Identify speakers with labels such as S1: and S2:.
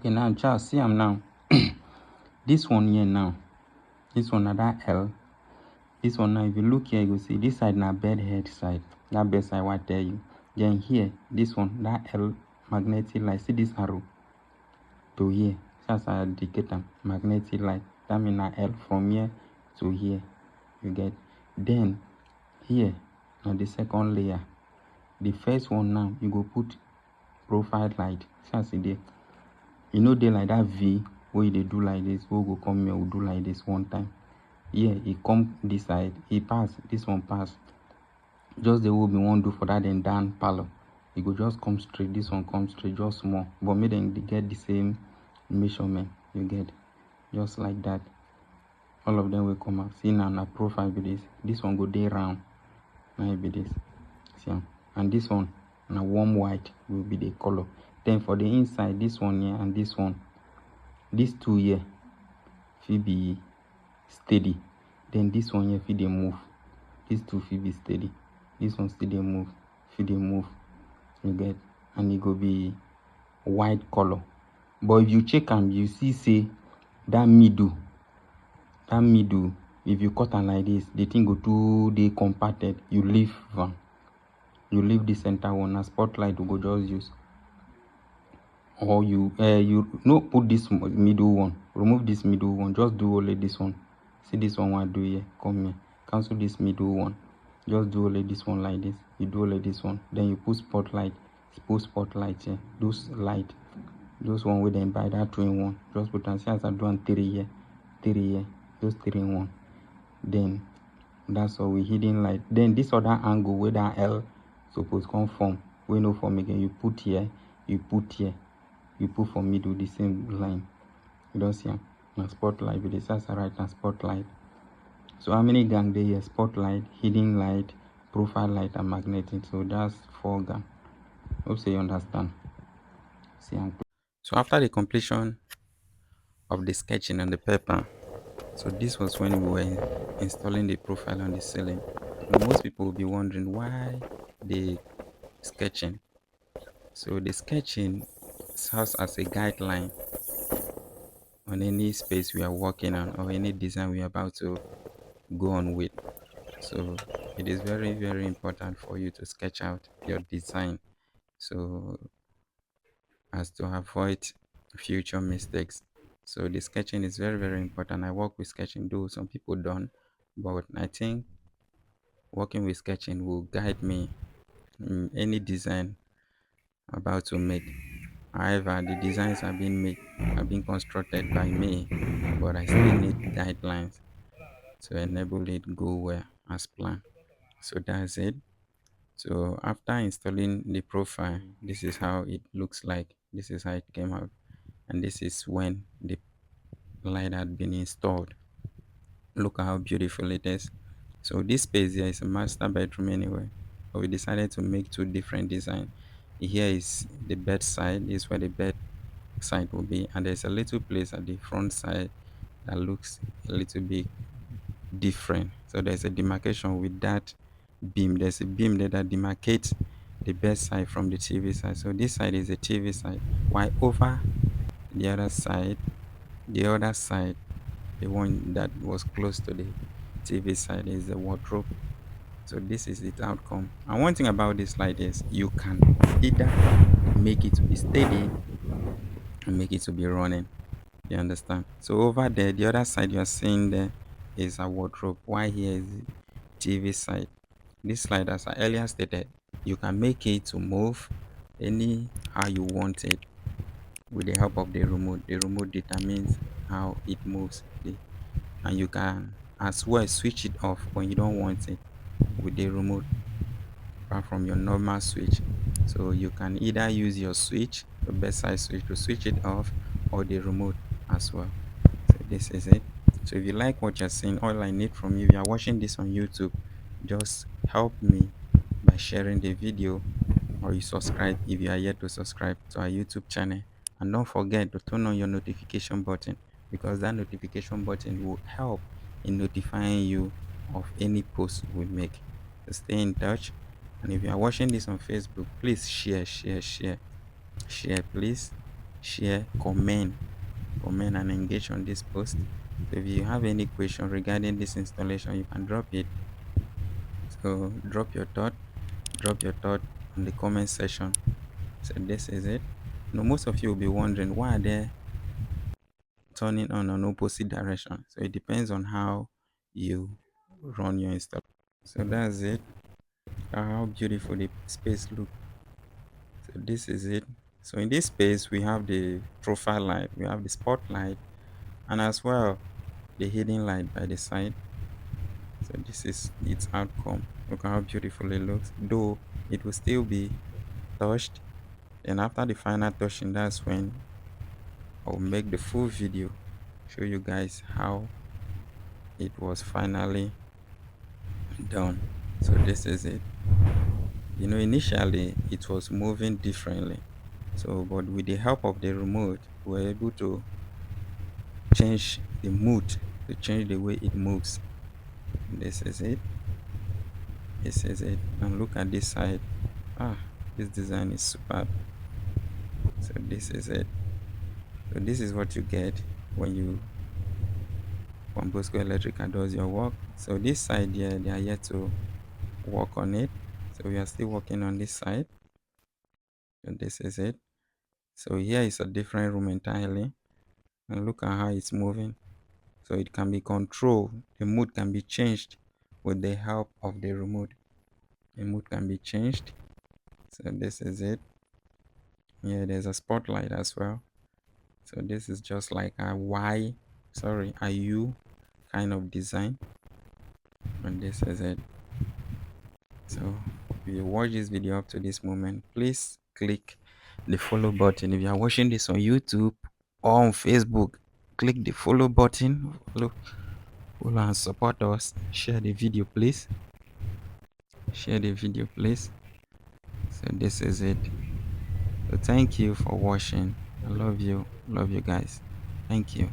S1: Okay, now just see I'm now. This one here now. This one na that L. This one now, if you look here, you go see this side na bed head side. That bed side what I tell you. Then here, this one, that L magnetic light. See this arrow to here. That's how I indicate them. Magnetic light. That means na L from here to here. You get. Then here, now the second layer. The first one now, you go put profile light. See there. You know they like that V where they do like this. We go come here, we do like this one time. Here it come this side, it pass, this one pass. Just the way we want to do for that then down parlor. It go just come straight, this one come straight, just small. But make them get the same measurement. You get just like that. All of them will come out. See now na profile be this. This one go day round. Now it be this. See, and this one na warm white will be the color. Then for the inside, this one here and this one, these two here will be steady. Then this one here, if they move, these two will be steady. This one still they move, if they move, you get, and it go be white color. But if you check them, you see say that middle, if you cut them like this, the thing go too they compacted. You leave one, you leave the center one. A spotlight will go just use. Or you no put this middle one, remove this middle one, just do only this one. See this one I do here, come here, cancel this middle one, just do only this one like this. You do only this one, then you put spotlight here, those light, those one with them by that 2 in 1, just put and see as I do on 3 here, those 3 in 1. Then that's all we hidden light. Then this other angle where that L suppose come from, we know from again, you put here, you put here, you put for middle the same line. You don't see a spotlight with the size right and spotlight. So how many gang there here? Spotlight, hidden light, profile light, and magnetic. So that's 4 gang. Hope so you understand. See, so after the completion of the sketching on the paper, so this was when we were installing the profile on the ceiling. Now, most people will be wondering why the sketching. So the sketching serves as a guideline on any space we are working on or any design we are about to go on with. So it is very, very important for you to sketch out your design so as to avoid future mistakes. So the sketching is very, very important. I work with sketching, though some people don't, but I think working with sketching will guide me in any design about to make. However, the designs have been constructed by me, but I still need guidelines to enable it go well as planned. So that's it. So after installing the profile, this is how it looks like. This is how it came out, and this is when the light had been installed. Look how beautiful it is. So this space here is a master bedroom anyway, but we decided to make 2 different designs. Here is the bed side. This is where the bed side will be, and there's a little place at the front side that looks a little bit different. So there's a demarcation with that beam. There's a beam there that demarcates the bed side from the TV side. So this side is the TV side, while over the other side, the one that was close to the TV side, is the wardrobe. So this is its outcome. And one thing about this light is you can either make it to be steady and make it to be running. You understand? So over there, the other side you are seeing there is a wardrobe. Why here is the TV side? This slide, as I earlier stated, you can make it to move any how you want it with the help of the remote. The remote determines how it moves, and you can as well switch it off when you don't want it with the remote, apart from your normal switch. So you can either use your switch, the bedside switch, to switch it off, or the remote as well. So this is it. So if you like what you're seeing, all I need from you, if you are watching this on YouTube, just help me by sharing the video, or you subscribe if you are yet to subscribe to our YouTube channel. And don't forget to turn on your notification button, because that notification button will help in notifying you of any post we make. So stay in touch. And if you are watching this on Facebook, please share, please. share, comment, and engage on this post. So if you have any question regarding this installation, you can drop it. So drop your thought on the comment section. So this is it. Now most of you will be wondering, why are they turning on an opposite direction? So it depends on how you run your installation. So that's it. How beautiful the space look. So this is it. So in this space we have the profile light, we have the spotlight, and as well the hidden light by the side. So this is its outcome. Look how beautiful it looks, though it will still be touched. And after the final touching, that's when I'll make the full video, show you guys how it was finally done. So this is it. Initially it was moving differently. So, but with the help of the remote, we're able to change the mood, to change the way it moves. This is it. This is it. And look at this side. This design is superb. So this is it. So this is what you get when Bosco Electrical does your work. So this side here, they are yet to work on it. So we are still working on this side. And this is it. So here is a different room entirely. And look at how it's moving. So it can be controlled. The mood can be changed with the help of the remote. The mood can be changed. So this is it. Yeah, there's a spotlight as well. So this is just like a U kind of design. And this is it. So if you watch this video up to this moment, please click the follow button. If you are watching this on YouTube or on Facebook, click the follow button. Follow and support us. Share the video, please. Share the video, please. So this is it. So thank you for watching. I love you. Love you guys. Thank you.